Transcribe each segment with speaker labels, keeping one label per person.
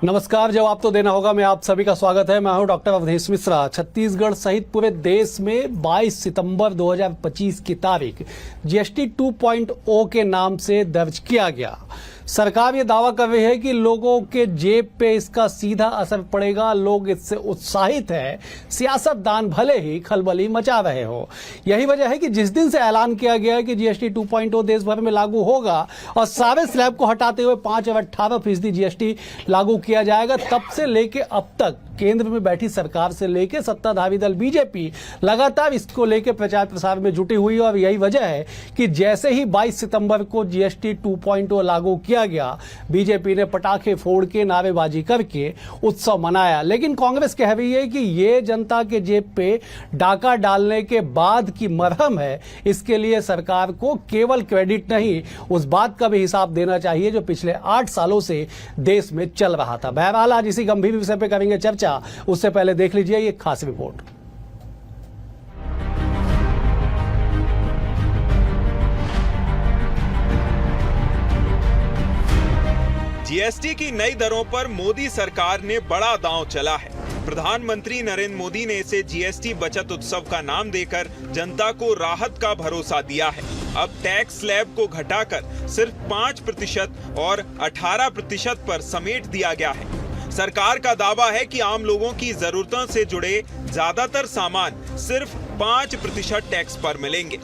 Speaker 1: नमस्कार। जवाब तो देना होगा मैं आप सभी का स्वागत है। मैं हूं डॉक्टर अवधेश मिश्रा। छत्तीसगढ़ सहित पूरे देश में 22 सितंबर 2025 की तारीख जीएसटी 2.0 के नाम से दर्ज किया गया। सरकार ये दावा कर रही है कि लोगों के जेब पे इसका सीधा असर पड़ेगा। लोग इससे उत्साहित हैं, सियासतदान भले ही खलबली मचा रहे हो। यही वजह है कि जिस दिन से ऐलान किया गया है कि जीएसटी 2.0 देश भर में लागू होगा और सारे स्लैब को हटाते हुए 5 और 18% जीएसटी लागू किया जाएगा, तब से लेके अब तक केंद्र में बैठी सरकार से लेके सत्ताधारी दल बीजेपी लगातार इसको लेके प्रचार प्रसार में जुटी हुई है। और यही वजह है कि जैसे ही 22 सितंबर को जीएसटी 2.0 लागू किया गया, बीजेपी ने पटाखे फोड़ के नारेबाजी करके उत्सव मनाया। लेकिन कांग्रेस कह रही है कि ये जनता के जेब पे डाका डालने के बाद की मरहम है। इसके लिए सरकार को केवल क्रेडिट नहीं, उस बात का भी हिसाब देना चाहिए जो पिछले 8 सालों से देश में चल रहा था। बहरहाल आज इसी गंभीर विषय पे करेंगे चर्चा। उससे पहले देख लीजिए ये खास रिपोर्ट।
Speaker 2: जीएसटी की नई दरों पर मोदी सरकार ने बड़ा दांव चला है। प्रधानमंत्री नरेंद्र मोदी ने इसे जीएसटी बचत उत्सव का नाम देकर जनता को राहत का भरोसा दिया है। अब टैक्स स्लैब को घटाकर सिर्फ 5% और 18% पर समेट दिया गया है। सरकार का दावा है कि आम लोगों की जरूरतों से जुड़े ज्यादातर सामान सिर्फ 5% टैक्स पर मिलेंगे।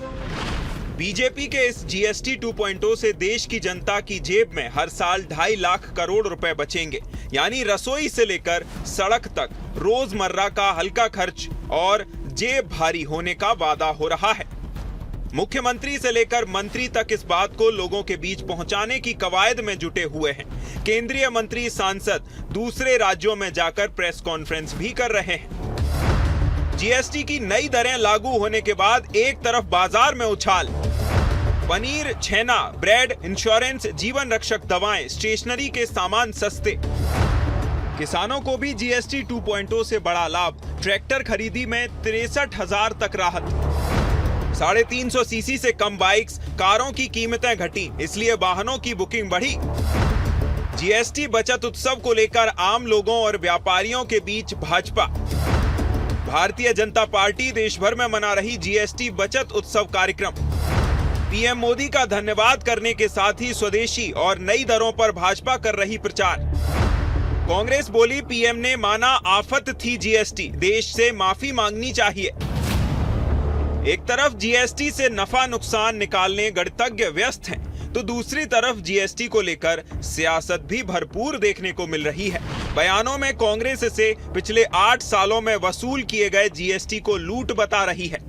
Speaker 2: बीजेपी के इस जीएसटी 2.0 से देश की जनता की जेब में हर साल 2.5 लाख करोड़ रुपए बचेंगे। यानी रसोई से लेकर सड़क तक रोजमर्रा का हल्का खर्च और जेब भारी होने का वादा हो रहा है। मुख्यमंत्री से लेकर मंत्री तक इस बात को लोगों के बीच पहुंचाने की कवायद में जुटे हुए हैं। केंद्रीय मंत्री, सांसद दूसरे राज्यों में जाकर प्रेस कॉन्फ्रेंस भी कर रहे हैं। जीएसटी की नई दरें लागू होने के बाद एक तरफ बाजार में उछाल, पनीर, छेना, ब्रेड, इंश्योरेंस, जीवन रक्षक दवाएं, स्टेशनरी के सामान सस्ते। किसानों को भी जीएसटी 2.0 से बड़ा लाभ। ट्रैक्टर खरीदी में 63,000 तक राहत। 350 सीसी से कम बाइक्स, कारों की कीमतें घटी, इसलिए वाहनों की बुकिंग बढ़ी। जीएसटी बचत उत्सव को लेकर आम लोगों और व्यापारियों के बीच भाजपा। भारतीय जनता पार्टी देश भर में मना रही जीएसटी बचत उत्सव कार्यक्रम। पीएम मोदी का धन्यवाद करने के साथ ही स्वदेशी और नई दरों पर भाजपा कर रही प्रचार। कांग्रेस बोली, पीएम ने माना आफत थी जीएसटी, देश से माफी मांगनी चाहिए। एक तरफ जीएसटी से नफा नुकसान निकालने गणितज्ञ व्यस्त हैं, तो दूसरी तरफ जीएसटी को लेकर सियासत भी भरपूर देखने को मिल रही है। बयानों में कांग्रेस इसे पिछले 8 सालों में वसूल किए गए जीएसटी को लूट बता रही है।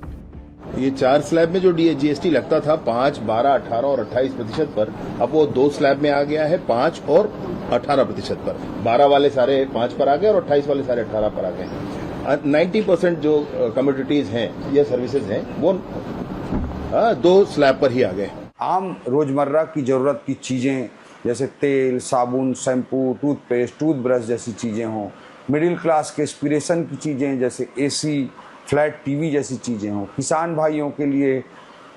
Speaker 3: ये 4 स्लैब में जो जीएसटी लगता था 5, 12, 18 और 28% पर, अब वो 2 स्लैब में आ गया है 5 और 18% पर। 12 वाले सारे 5 पर आ गए और 28 वाले सारे 18 पर आ गए। 90% जो कमोडिटीज हैं या सर्विसेज हैं वो 2 स्लैब पर ही आ गए।
Speaker 4: आम रोजमर्रा की जरूरत की चीजें जैसे तेल, साबुन, शैम्पू, टूथपेस्ट, टूथब्रश जैसी चीजें हों, मिडिल क्लास के एस्पिरेशन की चीजें जैसे एसी, फ्लैट टीवी जैसी चीजें हों, किसान भाइयों के लिए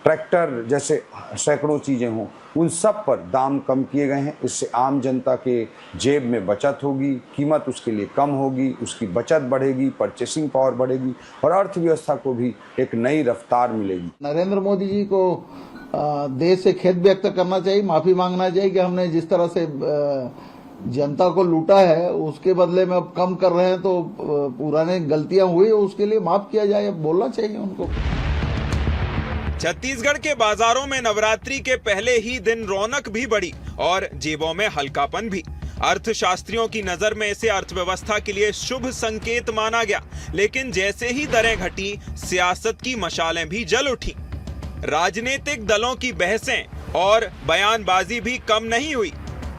Speaker 4: ट्रैक्टर जैसे सैकड़ों चीजें हों, उन सब पर दाम कम किए गए हैं। इससे आम जनता के जेब में बचत होगी, कीमत उसके लिए कम होगी, उसकी बचत बढ़ेगी, परचेसिंग पावर बढ़ेगी और अर्थव्यवस्था को भी एक नई रफ्तार मिलेगी।
Speaker 5: नरेंद्र मोदी जी को देश से खेद व्यक्त करना चाहिए, माफी मांगना चाहिए कि हमने जिस तरह से जनता को लूटा है उसके बदले में अब कम कर रहे हैं, तो पुराने गलतियां हुई उसके लिए माफ किया जाए, बोलना चाहिए उनको।
Speaker 2: छत्तीसगढ़ के बाजारों में नवरात्रि के पहले ही दिन रौनक भी बढ़ी और जेबों में हल्कापन भी। अर्थशास्त्रियों की नजर में इसे अर्थव्यवस्था के लिए शुभ संकेत माना गया। लेकिन जैसे ही दरें घटी, सियासत की मशालें भी जल उठी। राजनीतिक दलों की बहसें और बयानबाजी भी कम नहीं हुई।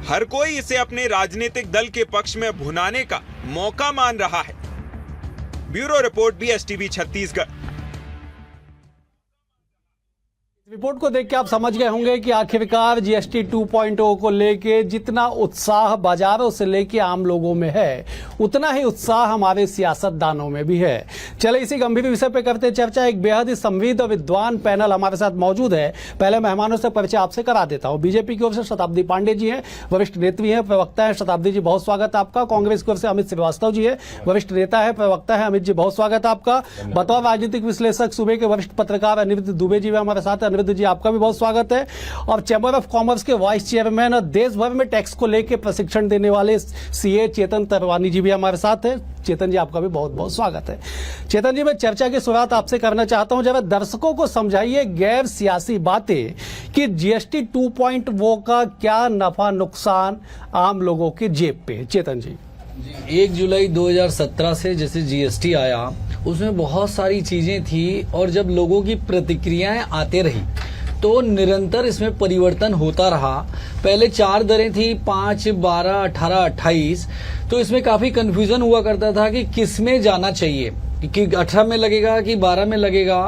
Speaker 2: हर कोई इसे अपने राजनीतिक दल के पक्ष में भुनाने का मौका मान रहा है। Bureau report, BSTV Chhattisgarh.
Speaker 1: Report को देख के आप समझ गए होंगे कि आखिरकार जीएसटी 2.0 को लेके जितना उत्साह बाजारों से लेके आम लोगों में है, उतना ही उत्साह हमारे सियासतदानों में भी है। चले इसी गंभीर विषय पे करते चर्चा। एक बेहद ही संविद और विद्वान पैनल हमारे साथ मौजूद है। पहले मेहमानों से परिचय आपसे करा देता हूं। बीजेपी की ओर से शताब्दी पांडे जी हैं, वरिष्ठ नेत्री हैं, प्रवक्ता है। शताब्दी जी, बहुत स्वागत आपका। कांग्रेस की ओर से अमित श्रीवास्तव जी है, वरिष्ठ नेता है, प्रवक्ता है। अमित जी, बहुत स्वागत आपका। बतौर राजनीतिक विश्लेषक सूबे के वरिष्ठ पत्रकार अनिरुद्ध दुबे जी हमारे साथ। अनिरुद्ध जी, आपका भी बहुत स्वागत है। और चैंबर ऑफ कॉमर्स के वाइस चेयरमैन और देश भर में टैक्स को लेकर प्रशिक्षण देने वाले सीए चेतन तरवानी जी भी हमारे साथ है। चेतन जी, आपका भी बहुत बहुत स्वागत है। चेतन जी, मैं चर्चा की शुरुआत आपसे करना चाहता हूं। जरा दर्शकों को समझाइए गैर सियासी बातें कि जीएसटी 2.0 का क्या नफा नुकसान आम लोगों की जेब पे है। चेतन जी।
Speaker 6: 1 जुलाई 2017 से जैसे जीएसटी आया, उसमें बहुत सारी चीजें थी और जब लोगों की प्रतिक्रियाएं आते रही तो निरंतर इसमें परिवर्तन होता रहा। पहले 4 दरें थी, 5, 12, 18, 28। तो इसमें काफी कंफ्यूजन हुआ करता था कि किस में जाना चाहिए, कि 18 में लगेगा कि 12 में लगेगा।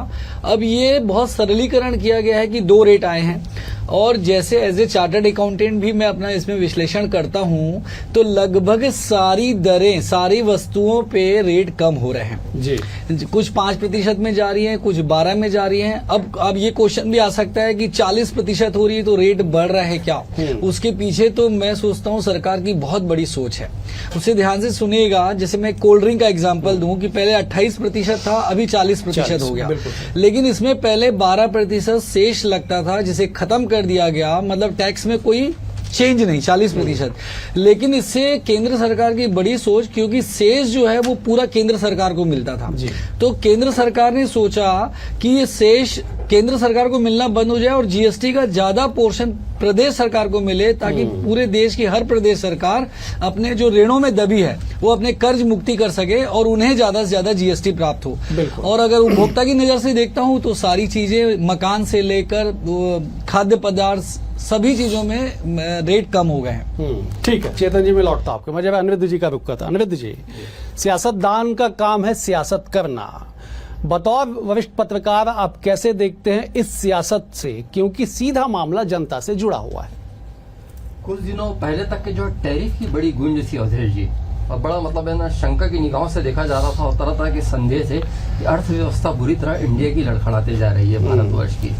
Speaker 6: अब ये बहुत सरलीकरण किया गया है कि 2 रेट आए हैं। और जैसे एज ए चार्टर्ड अकाउंटेंट भी मैं अपना इसमें विश्लेषण करता हूं, तो लगभग सारी दरें, सारी वस्तुओं पे रेट कम हो रहे हैं
Speaker 1: जी।
Speaker 6: कुछ 5% में जा रही हैं, कुछ 12 में जा रही हैं। अब ये क्वेश्चन भी आ सकता है कि 40% हो रही है तो रेट बढ़ रहा है क्या? उसके पीछे तो मैं सोचता हूँ सरकार की बहुत बड़ी सोच है। उसे ध्यान से सुनिएगा। जैसे मैं कोल्ड ड्रिंक का एग्जाम्पल दूं कि पहले 28% था, अभी 40% हो गया। लेकिन इसमें पहले 12% शेष लगता था, जिसे खत्म कर दिया गया। मतलब टैक्स में कोई चेंज नहीं, 40%। लेकिन इससे केंद्र सरकार की बड़ी सोच, क्योंकि शेष जो है वो पूरा केंद्र सरकार को मिलता था। तो केंद्र सरकार ने सोचा कि ये शेष केंद्र सरकार को मिलना बंद हो जाए और जीएसटी का ज्यादा पोर्शन प्रदेश सरकार को मिले, ताकि पूरे देश की हर प्रदेश सरकार अपने जो ऋणों में दबी है वो अपने कर्ज मुक्ति कर सके और उन्हें ज्यादा से ज्यादा जीएसटी प्राप्त हो। और अगर उपभोक्ता की नजर से देखता हूं तो सारी चीजें, मकान से लेकर खाद्य पदार्थ, सभी चीजों में रेट कम हो गए हैं।
Speaker 1: ठीक है चेतन जी, मैं लौटता आपको। मैं जब अनिरुद्ध जी का रुक करता। अनिरुद्ध जी, सियासतदान का काम है सियासत करना। बतौर वरिष्ठ पत्रकार आप कैसे देखते हैं इस सियासत से, क्योंकि सीधा मामला जनता से जुड़ा हुआ है?
Speaker 7: कुछ दिनों पहले तक के जो टैरिफ की बड़ी गूंज थी अवधेश जी, और बड़ा मतलब है ना, शंका की निगाहों से देखा जा रहा था और तरह तरह के संदेह थे कि अर्थव्यवस्था बुरी तरह इंडिया की लड़खड़ाते जा रही है, भारतवर्ष की।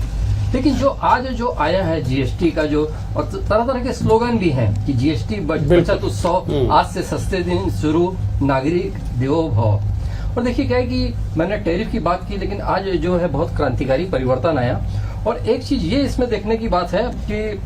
Speaker 7: लेकिन जो आज जो आया है जीएसटी का, जो और तरह तरह के स्लोगन भी हैं कि जीएसटी बचत उत्सव, आज से सस्ते दिन शुरू, नागरिक देवो भव। और देखिए क्या है कि मैंने टैरिफ की बात की, लेकिन आज जो है बहुत क्रांतिकारी परिवर्तन आया। और एक चीज ये इसमें देखने की बात है कि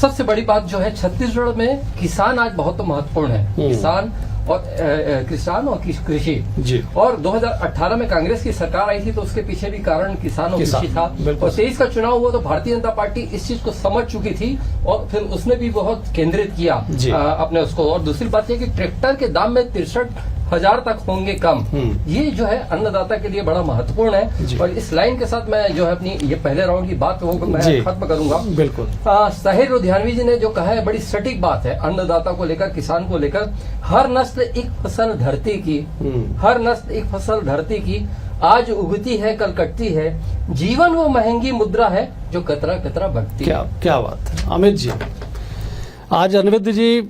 Speaker 7: सबसे बड़ी बात जो है, छत्तीसगढ़ में किसान आज बहुत महत्वपूर्ण है। किसान और कृषि। और 2018 में कांग्रेस की सरकार आई थी तो उसके पीछे भी कारण किसान और कृषि था। और 23 का चुनाव हुआ तो भारतीय जनता पार्टी इस चीज को समझ चुकी थी और फिर उसने भी बहुत केंद्रित किया अपने उसको। और दूसरी बात यह कि ट्रैक्टर के दाम में 63,000 तक होंगे कम। ये जो है अन्नदाता के लिए बड़ा महत्वपूर्ण है। और इस लाइन के साथ मैं जो है अपनी ये पहले राउंड की बात को मैं खत्म करूंगा।
Speaker 1: बिल्कुल।
Speaker 7: साहिर लुधियानवी जी ने जो कहा है बड़ी सटीक बात है, अन्नदाता को लेकर, किसान को लेकर। हर नस्ल एक फसल धरती की, हर नस्ल एक फसल धरती की, आज उगती है कल कटती है, जीवन वो महंगी मुद्रा है जो कतरा कतरा बढ़ती है।
Speaker 1: क्या बात है। अमित जी, आज अनिरुद्ध जी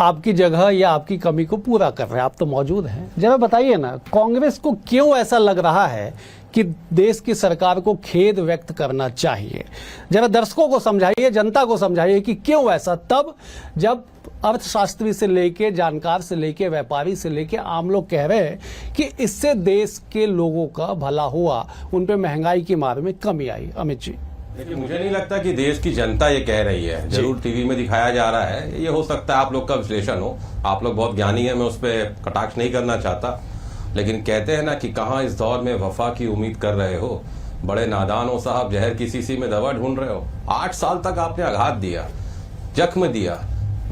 Speaker 1: आपकी जगह या आपकी कमी को पूरा कर रहे हैं, आप तो मौजूद हैं। जरा बताइए ना, कांग्रेस को क्यों ऐसा लग रहा है कि देश की सरकार को खेद व्यक्त करना चाहिए? जरा दर्शकों को समझाइए, जनता को समझाइए कि क्यों ऐसा, तब जब अर्थशास्त्री से लेके, जानकार से लेके, व्यापारी से लेके आम लोग कह रहे हैं कि इससे देश के लोगों का भला हुआ, उन पे महंगाई की मार में कमी आई। अमित जी।
Speaker 8: देखिए, मुझे नहीं लगता कि देश की जनता ये कह रही है। जरूर टीवी में दिखाया जा रहा है, ये हो सकता है आप लोग का विश्लेषण हो, आप लोग बहुत ज्ञानी हैं, मैं उस पर कटाक्ष नहीं करना चाहता। लेकिन कहते हैं ना कि कहाँ इस दौर में वफा की उम्मीद कर रहे हो, बड़े नादान हो साहब, जहर की शीशी में दवा ढूंढ रहे हो। 8 साल तक आपने आघात दिया, जख्म दिया,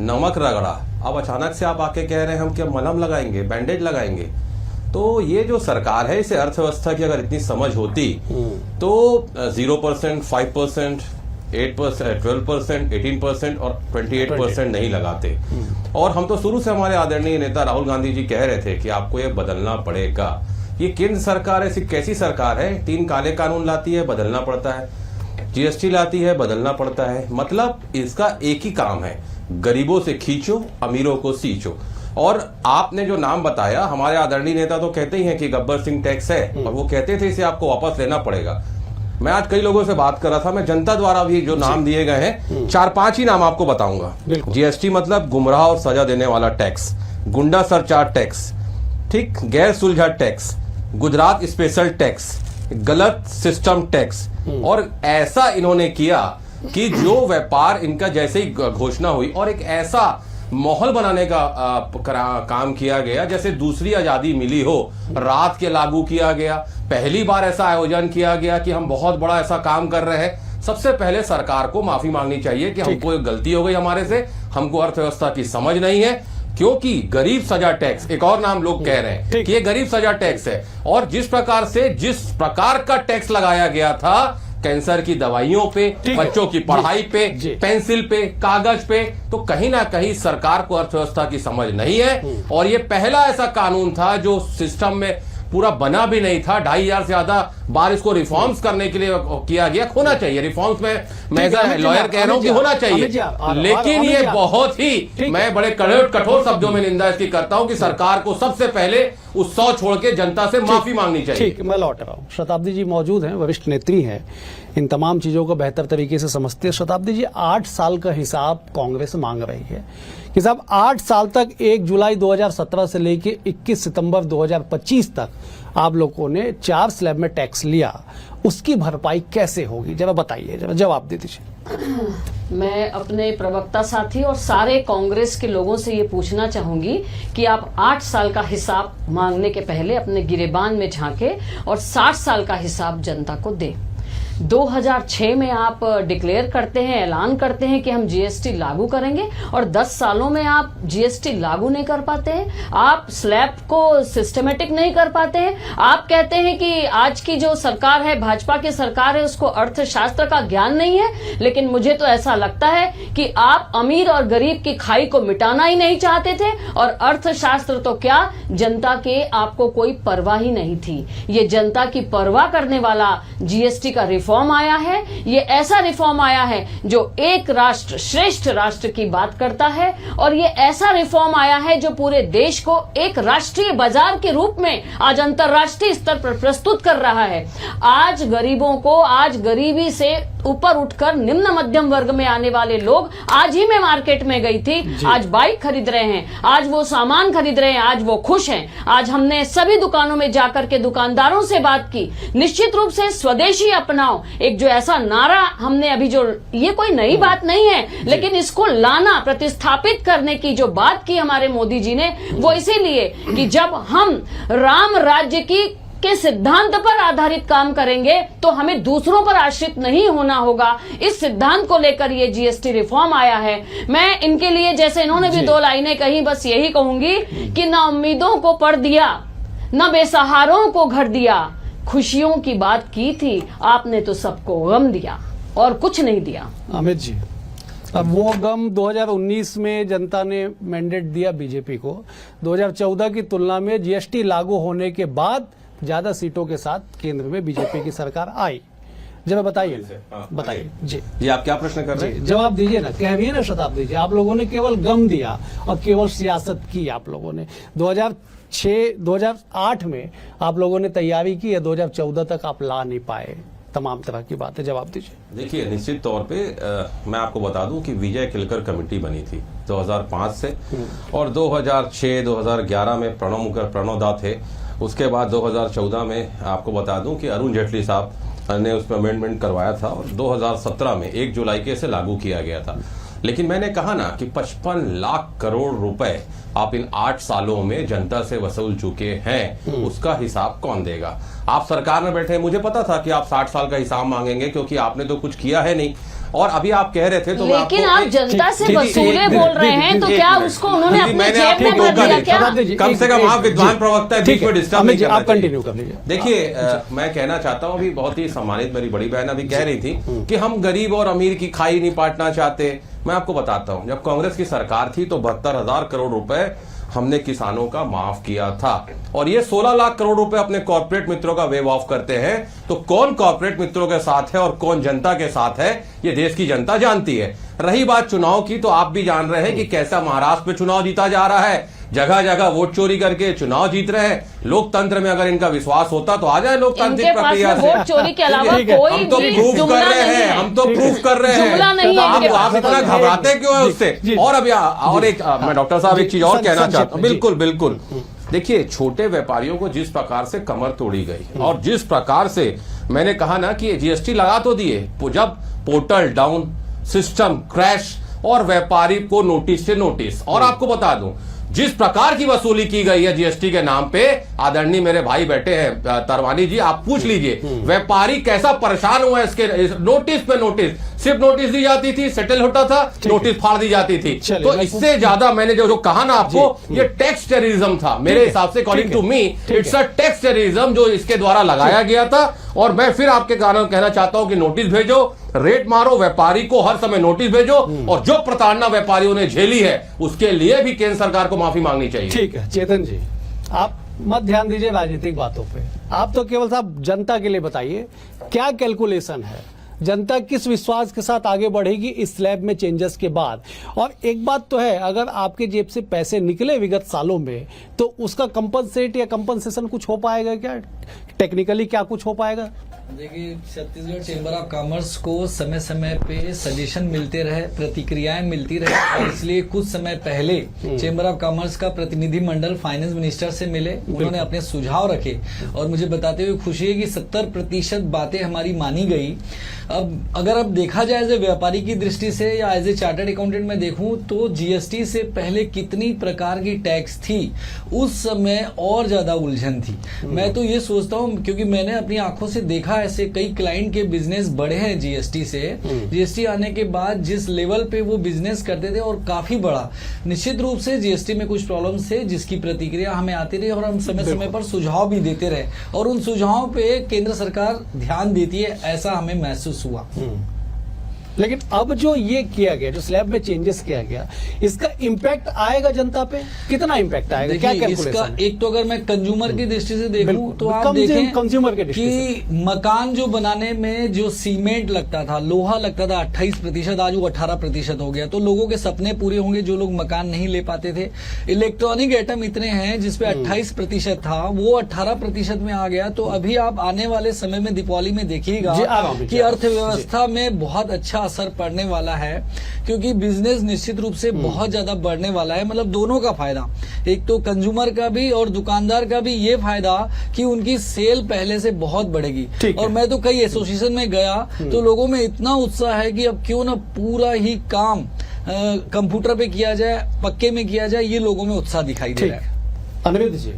Speaker 8: नमक रगड़ा, अब अचानक से आप आके कह रहे हैं हम क्या मलहम लगाएंगे, बैंडेज लगाएंगे। तो ये जो सरकार है, इसे अर्थव्यवस्था की अगर इतनी समझ होती तो 0%, 5%, 8%, 12%, 18% और 28% नहीं लगाते। और हम तो शुरू से हमारे आदरणीय नेता राहुल गांधी जी कह रहे थे कि आपको ये बदलना पड़ेगा। ये केंद्र सरकार ऐसी कैसी सरकार है, 3 काले कानून लाती है, बदलना पड़ता है। जीएसटी लाती है, बदलना पड़ता है। मतलब इसका एक ही काम है, गरीबों से खींचो, अमीरों को सींचो। और आपने जो नाम बताया, हमारे आदरणीय नेता तो कहते ही हैं कि गब्बर सिंह टैक्स है, और वो कहते थे इसे आपको वापस लेना पड़ेगा। मैं आज कई लोगों से बात कर रहा था, मैं जनता द्वारा भी जो नाम दिए गए हैं 4-5 ही नाम आपको बताऊंगा। जीएसटी मतलब गुमराह और सजा देने वाला टैक्स, गुंडा सरचार्ज टैक्स, ठीक, गैर सुलझा टैक्स, गुजरात स्पेशल टैक्स, गलत सिस्टम टैक्स। और ऐसा इन्होंने किया कि जो व्यापार इनका जैसे ही घोषणा हुई और एक ऐसा माहौल बनाने का काम किया गया जैसे दूसरी आजादी मिली हो, रात के लागू किया गया। पहली बार ऐसा आयोजन किया गया कि हम बहुत बड़ा ऐसा काम कर रहे हैं। सबसे पहले सरकार को माफी मांगनी चाहिए कि हमको एक गलती हो गई हमारे से, हमको अर्थव्यवस्था की समझ नहीं है। क्योंकि गरीब सजा टैक्स, एक और नाम लोग कह रहे हैं कि ये गरीब सजा टैक्स है, और जिस प्रकार का टैक्स लगाया गया था कैंसर की दवाइयों पे, बच्चों की पढ़ाई पे, पेंसिल पे, कागज पे, तो कहीं ना कहीं सरकार को अर्थव्यवस्था की समझ नहीं है। और ये पहला ऐसा कानून था जो सिस्टम में पूरा बना भी नहीं था। 2,500 से ज्यादा बार इसको रिफॉर्म्स करने के लिए किया गया। होना चाहिए रिफॉर्म्स में, मैं लॉयर कह रहा हूं कि होना चाहिए, लेकिन ये बहुत ही, मैं बड़े कठोर शब्दों में निंदा इसकी करता हूं कि सरकार को सबसे पहले उत्सव छोड़ के जनता से माफी मांगनी चाहिए।
Speaker 1: ठीक, मैं लौट रहा हूं। शताब्दी जी मौजूद हैं, वरिष्ठ नेत्री हैं, इन तमाम चीजों को बेहतर तरीके से समझते हैं। शताब्दी जी, 8 साल का हिसाब कांग्रेस मांग रही है कि साहब 8 साल तक 1 जुलाई 2017 से लेके 21 सितंबर 2025 तक आप लोगों ने 4 स्लैब में टैक्स लिया, उसकी भरपाई कैसे होगी, जरा बताइए, जरा जवाब दे दीजिए।
Speaker 9: मैं अपने प्रवक्ता साथी और सारे कांग्रेस के लोगों से ये पूछना चाहूंगी कि आप 8 साल का हिसाब मांगने के पहले अपने गिरेबान में झांके और 60 साल का हिसाब जनता को दें। 2006 में आप डिक्लेयर करते हैं, ऐलान करते हैं कि हम जीएसटी लागू करेंगे, और 10 सालों में आप जीएसटी लागू नहीं कर पाते हैं। आप स्लैब को सिस्टमेटिक नहीं कर पाते हैं। आप कहते हैं कि आज की जो सरकार है, भाजपा की सरकार है, उसको अर्थशास्त्र का ज्ञान नहीं है। लेकिन मुझे तो ऐसा लगता है कि आप अमीर और गरीब की खाई को मिटाना ही नहीं चाहते थे, और अर्थशास्त्र तो क्या, जनता के आपको कोई परवाह ही नहीं थी। ये जनता की परवाह करने वाला जीएसटी का रिफॉर्म आया है। ये ऐसा रिफॉर्म आया है जो एक राष्ट्र श्रेष्ठ राष्ट्र की बात करता है, और ये ऐसा रिफॉर्म आया है जो पूरे देश को एक राष्ट्रीय बाजार के रूप में आज अंतर्राष्ट्रीय स्तर पर प्रस्तुत कर रहा है। आज गरीबों को, आज गरीबी से ऊपर उठकर निम्न मध्यम वर्ग में आने वाले लोग, आज ही मैं मार्केट में गई थी, आज बाइक खरीद रहे हैं, आज वो सामान खरीद रहे हैं, आज वो खुश हैं। आज हमने सभी दुकानों में जाकर के दुकानदारों से बात की। निश्चित रूप से स्वदेशी अपनाओ, एक जो ऐसा नारा हमने अभी, जो ये कोई नई बात नहीं है, लेकिन इसको लाना, प्रतिस्थापित करने की जो बात की हमारे मोदी जी ने, वो इसीलिए कि जब हम राम राज्य के सिद्धांत पर आधारित काम करेंगे तो हमें दूसरों पर आश्रित नहीं होना होगा। इस सिद्धांत को लेकर ये जीएसटी रिफॉर्म आया है। मैं इनके लिए, जैसे इन्होंने भी 2 लाइनें कही, बस यही कहूंगी कि ना उम्मीदों को पर दिया, ना बेसहारों को घर दिया, खुशियों की बात की थी, आपने तो सबको गम दिया और कुछ नहीं दिया।
Speaker 1: अमित जी, अब वो गम 2019 में जनता ने मैंडेट दिया बीजेपी को। 2014 की तुलना में जीएसटी लागू होने के बाद ज्यादा सीटों के साथ केंद्र में बीजेपी की सरकार आई। जरा बताइए, बताइए जी,
Speaker 8: आप क्या प्रश्न कर रहे हैं?
Speaker 1: जवाब दीजिए ना, कहिए ना शताब्दी जी। आप लोगों ने केवल गम दिया और केवल सियासत की। आप लोगों ने 2008 में आप लोगों ने तैयारी की है, 2014 तक आप ला नहीं पाए। तमाम तरह की बातें, जवाब दीजिए।
Speaker 8: देखिए, निश्चित तौर पे मैं आपको बता दूं कि विजय किलकर कमेटी बनी थी 2005 से, और 2006-2011 में प्रणव दा थे। उसके बाद 2014 में आपको बता दूं कि अरुण जेटली साहब ने उसमें अमेंडमेंट करवाया था, और 2017 में 1 जुलाई के इसे लागू किया गया था। लेकिन मैंने कहा ना कि 55 लाख करोड़ रुपए आप इन 8 सालों में जनता से वसूल चुके हैं, उसका हिसाब कौन देगा? आप सरकार में बैठे, मुझे पता था कि आप 60 साल का हिसाब मांगेंगे, क्योंकि आपने तो कुछ किया है नहीं। और अभी आप कह रहे थे, तो
Speaker 9: लेकिन आप जनता से वसूले बोल रहे हैं, तो क्या उसको उन्होंने अपने जेब में भर दिया क्या?
Speaker 8: कम से कम आप विद्वान प्रवक्ता है, बीच में डिस्टर्ब नहीं करना
Speaker 1: आप कंटिन्यू कर लीजिए।
Speaker 8: देखिए, मैं कहना चाहता हूँ, अभी बहुत ही सम्मानित मेरी बड़ी बहन अभी कह रही थी कि हम गरीब और अमीर की खाई नहीं पाटना चाहते। मैं आपको बताता हूँ, जब कांग्रेस की सरकार थी तो 72,000 करोड़ रुपए हमने किसानों का माफ किया था। और ये 16 लाख करोड़ रुपए अपने कॉर्पोरेट मित्रों का वेव ऑफ करते हैं, तो कौन कॉर्पोरेट मित्रों के साथ है और कौन जनता के साथ है, ये देश की जनता जानती है। रही बात चुनाव की, तो आप भी जान रहे हैं कि कैसा महाराष्ट्र में चुनाव जीता जा रहा है, जगह जगह वोट चोरी करके चुनाव जीत रहे हैं। लोकतंत्र में अगर इनका विश्वास होता तो आ जाए लोकतांत्रिक
Speaker 9: इनके पास
Speaker 8: प्रक्रिया
Speaker 9: में
Speaker 8: से।
Speaker 9: वोट चोरी के अलावा
Speaker 8: ठीक है,
Speaker 9: कोई
Speaker 8: हम तो
Speaker 9: भी
Speaker 8: प्रूफ
Speaker 9: जुमला
Speaker 8: कर रहे
Speaker 9: नहीं
Speaker 8: हैं,
Speaker 9: है।
Speaker 8: हम तो प्रूफ कर रहे
Speaker 9: जुमला नहीं
Speaker 8: हैं।
Speaker 9: है इनके
Speaker 8: आप इतना घबराते क्यों है उससे? और अभी और एक मैं डॉक्टर साहब एक चीज और कहना चाहता हूँ। बिल्कुल बिल्कुल, देखिए छोटे व्यापारियों को जिस प्रकार से कमर तोड़ी गई और जिस प्रकार से मैंने कहा ना कि जीएसटी लगा तो दिए, जब पोर्टल डाउन, सिस्टम क्रैश और व्यापारी को नोटिस से नोटिस। और आपको बता दूं, जिस प्रकार की वसूली की गई है जीएसटी के नाम पे, आदरणीय मेरे भाई बैठे हैं तरवानी जी, आप पूछ लीजिए व्यापारी कैसा परेशान हुआ है इसके नोटिस पे नोटिस। सिर्फ नोटिस दी जाती थी, सेटल होता था, नोटिस फाड़ दी जाती थी। तो इससे ज्यादा मैंने जो कहा ना आपको, ये टैक्स टेररिज्म था मेरे हिसाब से। According to me it's a tax terrorism जो इसके द्वारा लगाया गया था। और मैं फिर आपके कारण कहना चाहता हूं कि नोटिस भेजो, रेट मारो, व्यापारी को हर समय नोटिस भेजो, और जो प्रताड़ना व्यापारियों ने झेली है उसके लिए भी केंद्र सरकार को माफी मांगनी चाहिए।
Speaker 1: ठीक है चेतन जी, आप मत ध्यान दीजिए राजनीतिक बातों पे, आप तो केवल साहब जनता के लिए बताइए क्या कैलकुलेशन है, जनता किस विश्वास के साथ आगे बढ़ेगी इस स्लैब में चेंजेस के बाद। और एक बात तो है, अगर आपके जेब से पैसे निकले विगत सालों में तो उसका कंपनसेट या कंपनसेशन कुछ हो पाएगा क्या, टेक्निकली क्या कुछ हो पाएगा?
Speaker 6: देखिए, छत्तीसगढ़ चेंबर ऑफ कॉमर्स को समय समय पे सजेशन मिलते रहे, प्रतिक्रियाएं मिलती रहे, और इसलिए कुछ समय पहले चेंबर ऑफ कॉमर्स का प्रतिनिधि मंडल फाइनेंस मिनिस्टर से मिले, उन्होंने अपने सुझाव रखे और मुझे बताते हुए खुशी है कि 70% बातें हमारी मानी गई। अब अगर अब देखा जाए एज ए व्यापारी की दृष्टि से या एज ए चार्टर्ड अकाउंटेंट में देखूं तो जीएसटी से पहले कितनी प्रकार की टैक्स थी, उस समय और ज्यादा उलझन थी। मैं तो ये सोचता हूं, क्योंकि मैंने अपनी आंखों से देखा ऐसे कई क्लाइंट के बिजनेस बढ़े हैं जीएसटी से। जीएसटी आने के बाद जिस लेवल पे वो बिजनेस करते थे और काफी बड़ा, निश्चित रूप से जीएसटी में कुछ प्रॉब्लम्स थे जिसकी प्रतिक्रिया हमें आती रही और हम समय समय पर सुझाव भी देते रहे, और उन सुझावों पे केंद्र सरकार ध्यान देती है, ऐसा हमें महसूस हुआ।
Speaker 1: लेकिन अब जो ये किया गया, जो स्लैब में चेंजेस किया गया, इसका इम्पैक्ट आएगा जनता पे? कितना इम्पैक्ट आएगा, क्या कैलकुलेशन
Speaker 6: इसका
Speaker 1: है?
Speaker 6: एक तो अगर मैं कंज्यूमर की दृष्टि से देखूं तो आप
Speaker 1: कंज्यूमर
Speaker 6: देखें
Speaker 1: के दृष्टि
Speaker 6: कि मकान जो बनाने में जो सीमेंट लगता था, लोहा लगता था 28%, आज वो 18% हो गया। तो लोगों के सपने पूरे होंगे जो लोग मकान नहीं ले पाते थे। इलेक्ट्रॉनिक आइटम इतने हैं जिसपे 28% था, वो 18% में आ गया। तो अभी आप आने वाले समय में दीपावली में देखिएगा कि अर्थव्यवस्था में बहुत अच्छा असर पड़ने वाला है, क्योंकि बिजनेस निश्चित रूप से बहुत ज्यादा बढ़ने वाला है। मतलब दोनों का फायदा, एक तो कंज्यूमर का भी और दुकानदार का भी ये फायदा कि उनकी सेल पहले से बहुत बढ़ेगी। और मैं तो कई एसोसिएशन में गया तो लोगों में इतना उत्साह है कि अब क्यों ना पूरा ही काम कंप्यूटर पे किया जाए, पक्के में किया जाए, ये लोगों में उत्साह दिखाई दे रहा है।
Speaker 1: अनिरुद्ध जी,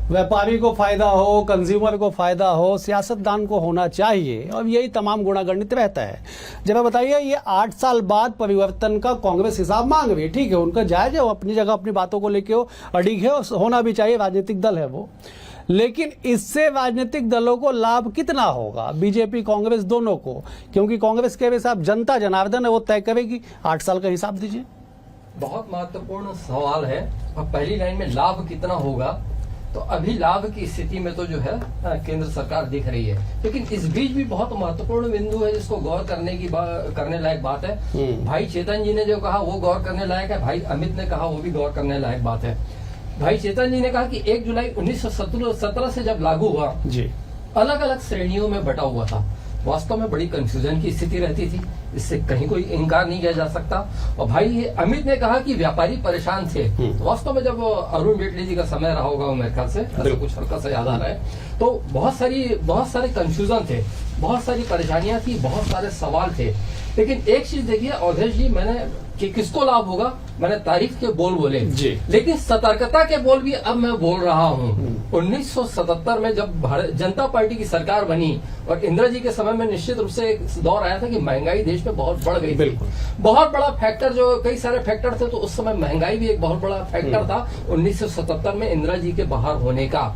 Speaker 1: व्यापारी को फायदा हो, कंज्यूमर को फायदा हो, सियासतदान को होना चाहिए, और यही तमाम गुणागणित रहता है। जरा बताइए, ये 8 साल बाद परिवर्तन का कांग्रेस हिसाब मांग रही है, ठीक है, उनका जायज है, वो अपनी जगह अपनी बातों को लेके अड़िग है, होना भी चाहिए, राजनीतिक दल है वो। लेकिन इससे राजनीतिक दलों को लाभ कितना होगा, बीजेपी कांग्रेस दोनों को? क्योंकि कांग्रेस के हिसाब जनता जनार्दन है, वो तय करेगी। 8 साल का हिसाब दीजिए।
Speaker 7: बहुत महत्वपूर्ण सवाल है। और पहली लाइन में लाभ कितना होगा, तो अभी लाभ की स्थिति में तो जो है केंद्र सरकार दिख रही है, लेकिन इस बीच भी बहुत महत्वपूर्ण बिंदु है जिसको गौर करने लायक बात है। भाई चेतन जी ने जो कहा वो गौर करने लायक है, भाई अमित ने कहा वो भी गौर करने लायक बात है। भाई चेतन जी ने कहा कि 1 जुलाई 1917 से जब लागू हुआ जी, अलग अलग श्रेणियों में बटा हुआ था। वास्तव में बड़ी कंफ्यूजन की स्थिति रहती थी, इससे कहीं कोई इनकार नहीं किया जा सकता। और भाई अमित ने कहा कि व्यापारी परेशान थे। वास्तव में जब अरुण जेटली जी का समय रहा होगा मेरे ख्याल से, कुछ हल्का सा याद आ रहा है, तो बहुत सारे कंफ्यूजन थे, बहुत सारी परेशानियां थी, बहुत सारे सवाल थे। लेकिन एक चीज देखिए अवधेश जी, मैंने कि किसको लाभ होगा, मैंने तारीफ के बोल बोले जी, लेकिन सतर्कता के बोल भी अब मैं बोल रहा हूँ। 1977 में जब भारतीय जनता पार्टी की सरकार बनी और इंदिरा जी के समय में निश्चित रूप से एक दौर आया था कि महंगाई देश में बहुत बढ़ गई थी। बहुत बड़ा फैक्टर, जो कई सारे फैक्टर थे, तो उस समय महंगाई भी एक बहुत बड़ा फैक्टर था 1977 में इंदिरा जी के बाहर होने का।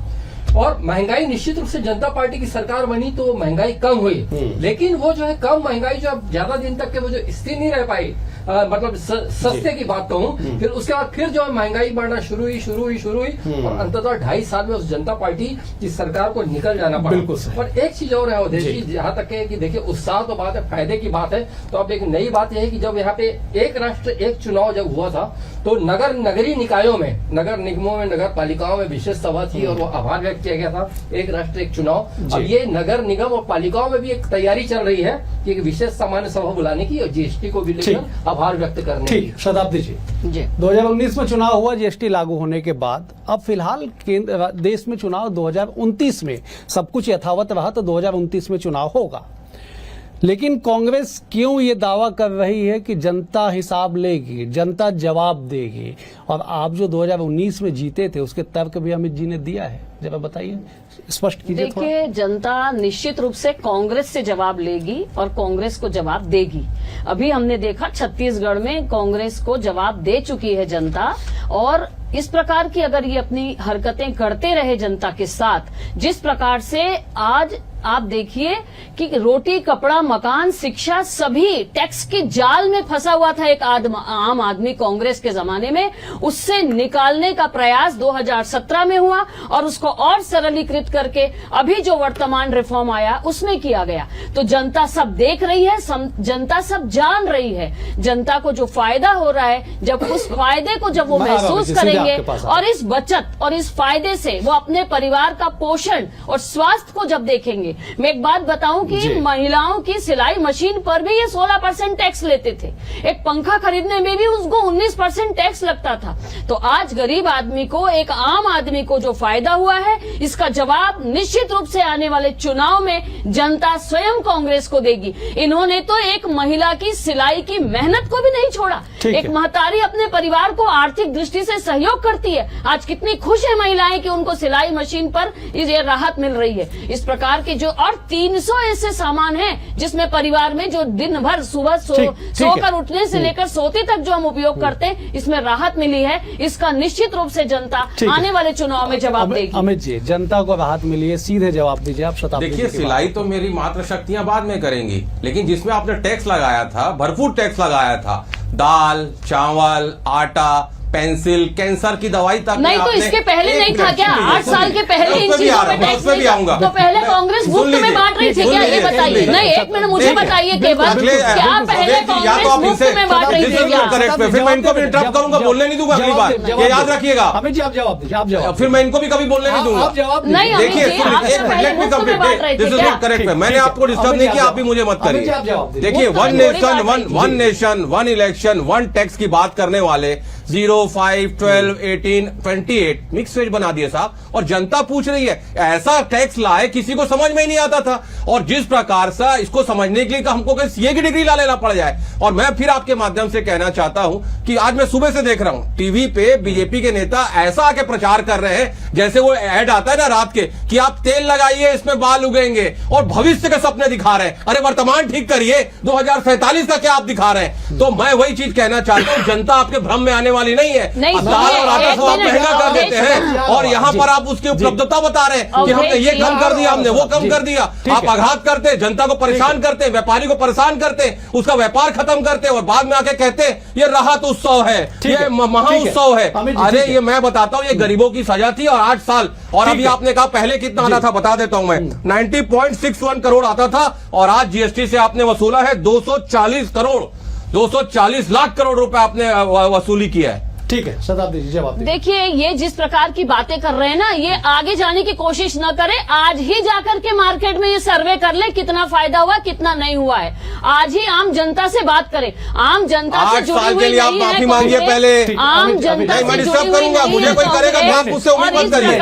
Speaker 7: और महंगाई निश्चित रूप से जनता पार्टी की सरकार बनी तो महंगाई कम हुई, लेकिन वो जो है कम महंगाई जो अब ज्यादा दिन तक के वो जो स्थिर नहीं रह पाई, मतलब सस्ते की बात कहूँ, फिर उसके बाद फिर जो है महंगाई बढ़ना शुरू हुई और अंततः 2.5 साल में उस जनता पार्टी की सरकार को निकल जाना पड़ा।
Speaker 1: बिल्कुल सही।
Speaker 7: और एक चीज और है अवधेश जी, जहाँ तक है कि देखिए उत्साह तो बात है, फायदे की बात है, तो अब एक नई बात यह है कि जब यहाँ पे एक राष्ट्र एक चुनाव जब हुआ था तो नगरीय निकायों में, नगर निगमों में, नगर पालिकाओं में विशेष सभा थी और वो आभार व्यक्त किया गया था, एक राष्ट्र एक चुनाव। अब ये नगर निगम और पालिकाओं में भी एक तैयारी चल रही है कि एक विशेष सामान्य सभा बुलाने की और जीएसटी को भी लेकर आभार व्यक्त करने की।
Speaker 1: ठीक, शताब्दी जी, 2019 में चुनाव हुआ जीएसटी लागू होने के बाद। अब फिलहाल देश में चुनाव 2029 में, सब कुछ यथावत रहा तो 2029 में चुनाव होगा, लेकिन कांग्रेस क्यों ये दावा कर रही है कि जनता हिसाब लेगी, जनता जवाब देगी? और आप जो 2019 में जीते थे उसके तर्क भी अमित जी ने दिया है, जरा बताइए, स्पष्ट कीजिए थोड़ा।
Speaker 9: देखिए, जनता निश्चित रूप से कांग्रेस से जवाब लेगी और कांग्रेस को जवाब देगी। अभी हमने देखा छत्तीसगढ़ में कांग्रेस को जवाब दे चुकी है जनता, और इस प्रकार की अगर ये अपनी हरकतें करते रहे जनता के साथ, जिस प्रकार से आज आप देखिए कि रोटी, कपड़ा, मकान, शिक्षा सभी टैक्स के जाल में फंसा हुआ था एक आम आदमी कांग्रेस के जमाने में, उससे निकालने का प्रयास 2017 में हुआ और उसको और सरलीकृत करके अभी जो वर्तमान रिफॉर्म आया उसमें किया गया। तो जनता सब देख रही है, जनता सब जान रही है, जनता को जो फायदा हो रहा है, जब उस फायदे को जब वो महसूस करेंगे और इस बचत और इस फायदे से वो अपने परिवार का पोषण और स्वास्थ्य को जब देखेंगे। मैं एक बात बताऊं कि महिलाओं की सिलाई मशीन पर भी ये 16% टैक्स लेते थे, एक पंखा खरीदने में भी उसको 19% टैक्स लगता था। तो आज गरीब आदमी को, एक आम आदमी को जो फायदा हुआ है, इसका जवाब निश्चित रूप से आने वाले चुनाव में जनता स्वयं कांग्रेस को देगी। इन्होंने तो एक महिला की सिलाई की मेहनत को भी नहीं छोड़ा। एक महतारी अपने परिवार को आर्थिक दृष्टि से सहयोग करती है, आज कितनी खुश है महिलाएं कि उनको सिलाई मशीन पर ये राहत मिल रही है। इस प्रकार के जो और 300 ऐसे सामान हैं जिसमें परिवार में जो दिन भर सुबह सोकर उठने से लेकर सोते तक जो हम उपयोग करते हैं, इसमें राहत मिली है। इसका निश्चित रूप से जनता आने वाले चुनाव में जवाब देगी।
Speaker 1: अमित जी, जनता को राहत मिली है, सीधे जवाब दीजिए आप। शताब्दी,
Speaker 8: देखिए, सिलाई तो मेरी मात्र शक्तियां बाद में करेंगी, लेकिन जिसमें आपने टैक्स लगाया था, भरपूर टैक्स लगाया था, दाल, चावल, आटा, पेंसिल, कैंसर की दवाई तक
Speaker 9: नहीं, तो इसके पहले नहीं था क्या? 8 साल के पहले इन चीजों पे टैक्स नहीं था, तो पहले कांग्रेस मुफ्त में बांट रही थी क्या? ये बताइए। नहीं, एक मिनट मुझे बताइए केवल, क्या पहले कांग्रेस मुफ्त में बांट रही थी क्या?
Speaker 8: फिर मैं इनको भी इंटरप्ट करूंगा, बोलने नहीं दूंगा अगली बार, ये याद रखिएगा।
Speaker 1: अमित जी, आप जवाब दीजिए, आप जवाब।
Speaker 8: फिर मैं इनको भी कभी बोलने नहीं दूंगा।
Speaker 9: नहीं,
Speaker 8: देखिए, करेक्ट है, मैंने आपको डिस्टर्ब नहीं किया, आप भी मुझे मत करिए। देखिए, one nation one election one tax की बात करने वाले 0, 5, 12, 18, 28 मिक्स वेज बना दिए साहब, और जनता पूछ रही है ऐसा टैक्स लाए, किसी को समझ में ही नहीं आता था। और जिस प्रकार से इसको समझने के लिए हमको कहीं सीए की डिग्री ला लेना पड़ जाए। और मैं फिर आपके माध्यम से कहना चाहता हूं कि आज मैं सुबह से देख रहा हूं टीवी पे बीजेपी के नेता ऐसा आके प्रचार कर रहे हैं जैसे वो ऐड आता है ना रात के, कि आप तेल लगाइए इसमें बाल उगेंगे, और भविष्य के सपने दिखा रहे हैं। अरे वर्तमान ठीक करिए, 2047 का क्या आप दिखा रहे हैं? तो मैं वही चीज कहना चाहता हूं, जनता आपके भ्रम में आने वाली नहीं है। दाल और आटा सब आप महंगा कर देते हैं, और यहाँ पर आप उसकी उपलब्धता बता रहे हैं कि हमने ये कम कर दिया, हमने वो कम कर दिया। आप आघात करते हैं, जनता को परेशान करते हैं, व्यापारी को परेशान करते हैं, उसका व्यापार खत्म करते हैं, और बाद में आके कहते हैं ये राहत उत्सव है, ये महा उत्सव है। अरे ये मैं बताता हूँ, ये गरीबों की सजा थी, और 8 साल। और अभी आपने कहा पहले कितना आना था, बता देता हूं मैं, 90.61 करोड़ आता था, और आज जीएसटी से आपने वसूला है 240 करोड़, 240 लाख करोड़ रुपए आपने वसूली किया है।
Speaker 1: ठीक है, शताब्दी जी, जवाब दीजिए।
Speaker 9: देखिए, ये जिस प्रकार की बातें कर रहे हैं ना, ये आगे जाने की कोशिश न करें। आज ही जाकर के मार्केट में ये सर्वे कर ले, कितना फायदा हुआ, कितना नहीं हुआ है। आज ही आम जनता से बात करें, आम जनता से जुड़ी हुई
Speaker 8: आप माफी मांगिए पहले।
Speaker 9: आम जनता से जुड़ी हुई
Speaker 8: मुझे कोई करेगा, आप मुझसे उम्मीद मत करिए।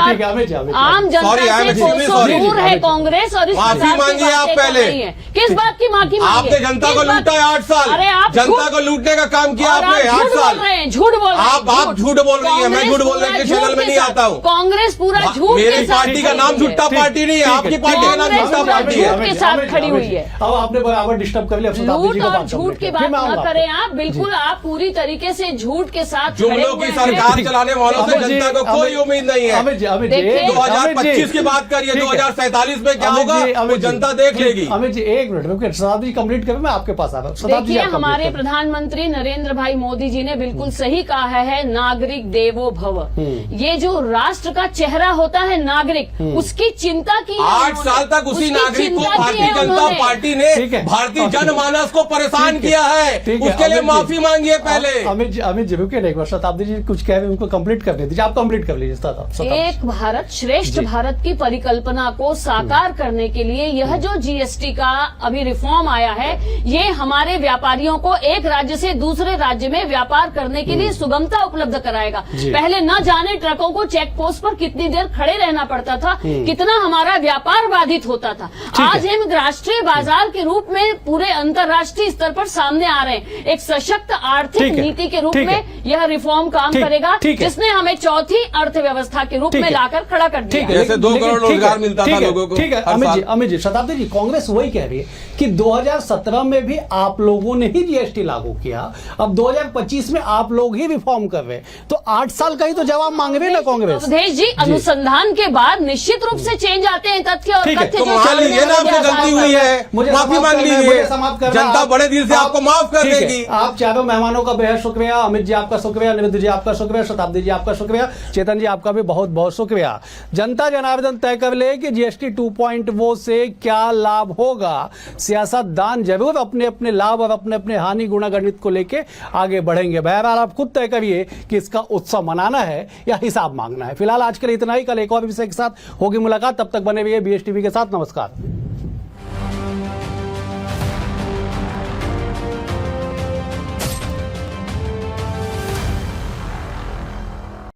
Speaker 9: आम जनता से कोसों दूर है कांग्रेस, और
Speaker 8: माफी मांगिए आप पहले।
Speaker 9: किस बात की माफी मांगिए?
Speaker 8: आपने जनता को लूटा है 8 साल।
Speaker 9: अरे आप
Speaker 8: जनता को लूटने का काम किया आपने 8 साल।
Speaker 9: झूठ बोल रहे हैं।
Speaker 8: आप झूठ बोल रही है, मैं झूठ बोलने के चैनल में नहीं आता हूँ।
Speaker 9: कांग्रेस पूरा झूठ
Speaker 8: मेरी
Speaker 9: के साथ
Speaker 8: पार्टी का
Speaker 9: खड़ी
Speaker 8: नाम
Speaker 9: हुई है।
Speaker 8: झूठा पार्टी नहीं है, आपकी पार्टी का नाम
Speaker 9: कांग्रेस
Speaker 8: झूठा
Speaker 9: पूरा
Speaker 8: पार्टी है।
Speaker 9: झूठ के साथ खड़ी हुई है।
Speaker 1: अब आपने बराबर डिस्टर्ब कर लिया, अब शताब्दी जी
Speaker 9: झूठ
Speaker 1: का
Speaker 9: और
Speaker 1: बात
Speaker 9: झूठ
Speaker 1: complete
Speaker 9: की
Speaker 1: है।
Speaker 9: बात
Speaker 1: फिर मैं
Speaker 9: न
Speaker 1: आऊंगा
Speaker 9: करें
Speaker 1: आपको।
Speaker 9: आप, बिल्कुल आप पूरी तरीके से झूठ के साथ खड़े
Speaker 8: जुमलों
Speaker 9: हुए
Speaker 8: की
Speaker 9: हैं।
Speaker 8: सरकार चलाने वालों से
Speaker 1: अमित जी,
Speaker 8: जनता को कोई उम्मीद नहीं है।
Speaker 1: अमित जी, अमित जी,
Speaker 9: देखिए,
Speaker 8: 2025 की बात करिए,
Speaker 1: ठीक है।
Speaker 8: 2047 में क्या
Speaker 1: अमित
Speaker 8: होगा
Speaker 1: जी,
Speaker 8: वो
Speaker 1: अमित जी,
Speaker 8: जनता देख
Speaker 1: ठीक,
Speaker 8: लेगी।
Speaker 1: अमित जी एक मिनट रुकिए, शताब्दी जी कंप्लीट करें, मैं आपके पास आ रहा हूँ। शताब्दी जी,
Speaker 9: देखिए,
Speaker 1: आप complete
Speaker 9: हमारे
Speaker 1: करें।
Speaker 9: प्रधानमंत्री नरेंद्र भाई मोदी जी ने बिल्कुल सही कहा है, नागरिक देवो भव। ये जो राष्ट्र का चेहरा होता है नागरिक, उसकी चिंता की है
Speaker 8: 8
Speaker 9: उन्होंने।
Speaker 8: साल तक उसी
Speaker 9: उसकी
Speaker 8: नागरिक को
Speaker 9: चिंता की
Speaker 8: भारतीय
Speaker 9: है
Speaker 8: जनता
Speaker 9: उन्होंने।
Speaker 8: पार्टी ने
Speaker 1: ठीक है।
Speaker 8: भारतीय
Speaker 1: ठीक है।
Speaker 8: जनमानस को परेशान
Speaker 1: ठीक है।
Speaker 8: किया है,
Speaker 1: ठीक है,
Speaker 8: उसके लिए
Speaker 1: अमित जी,
Speaker 8: माफी मांगिए पहले।
Speaker 1: अमित जी रुकिए एक बार, शताब्दी जी कुछ कह रहे हैं, उनको कंप्लीट करने दीजिए, आप कंप्लीट कर लीजिए। शताब्दी।
Speaker 9: एक भारत श्रेष्ठ
Speaker 1: जी।
Speaker 9: भारत की परिकल्पना को साकार करने के लिए यह जो जीएसटी का अभी रिफॉर्म आया है, ये हमारे व्यापारियों को एक राज्य से दूसरे राज्य में व्यापार करने के लिए सुगमता उपलब्ध कराएगा।
Speaker 1: जी।
Speaker 9: पहले न जाने ट्रकों को चेक पोस्ट पर कितनी देर खड़े रहना पड़ता था, कितना हमारा व्यापार बाधित होता था। आज हम राष्ट्रीय बाजार के रूप में पूरे अंतर्राष्ट्रीय स्तर पर सामने आ रहे हैं। एक सशक्त आर्थिक
Speaker 1: ठीक है।
Speaker 9: नीति के रूप
Speaker 1: ठीक है।
Speaker 9: में यह रिफॉर्म काम
Speaker 1: ठीक-
Speaker 9: करेगा,
Speaker 1: ठीक है।
Speaker 9: जिसने हमें चौथी अर्थव्यवस्था के रूप
Speaker 1: ठीक
Speaker 9: में
Speaker 1: है।
Speaker 9: लाकर खड़ा कर दिया।
Speaker 1: ठीक है,
Speaker 8: जैसे 2
Speaker 1: लेकिन-
Speaker 8: करोड़
Speaker 1: ठीक है,
Speaker 8: रोजगार मिलता
Speaker 1: ठीक
Speaker 8: था
Speaker 1: है,
Speaker 8: लोगों को
Speaker 1: ठीक है।
Speaker 8: हर साल।
Speaker 1: अमित जी, शताब्दी जी, कांग्रेस वही कह रही है कि 2017 में भी आप लोगों ने ही जीएसटी लागू किया, अब 2025 में आप लोग ही रिफॉर्म कर रहे हैं, तो 8 साल का ही तो जवाब मांग रहे हैं ना कांग्रेस।
Speaker 9: अवधेश जी, अनुसंधान के बाद निश्चित रूप से चेंज आते हैं तथ्य, और
Speaker 1: ठीक है,
Speaker 9: तथ्य
Speaker 8: तो
Speaker 9: जो
Speaker 8: मान
Speaker 9: सामने
Speaker 8: लीजिए ना
Speaker 9: आते हैं,
Speaker 8: आपसे गलती हुई है,
Speaker 1: मुझे
Speaker 8: माफी
Speaker 1: समाप्त
Speaker 8: मांग
Speaker 1: करना है,
Speaker 8: लीजिए,
Speaker 1: मुझे समाप्त करना है।
Speaker 8: जनता
Speaker 1: आप-
Speaker 8: बड़े दिल से आपको माफ कर
Speaker 1: ठीक है,
Speaker 8: देगी।
Speaker 1: आप चारों मेहमानों का बेहद शुक्रिया। अमित जी आपका शुक्रिया, निरुद्ध जी आपका शुक्रिया, शताब्दी जी आपका शुक्रिया, चेतन जी आपका भी बहुत बहुत शुक्रिया। जनता जनार्दन तय कर ले कि जीएसटी 2.0 से क्या लाभ होगा। सियासतदान जरूर अपने अपने लाभ और अपने अपने हानि गुणागणित को लेके आगे बढ़ेंगे। बहरहाल आप खुद तय करिए कि इसका उत्सव मनाना है या हिसाब मांगना है। फिलहाल आज के लिए इतना ही, कल एक और विषय के साथ होगी मुलाकात, तब तक बने रहिए BSTV के साथ। नमस्कार।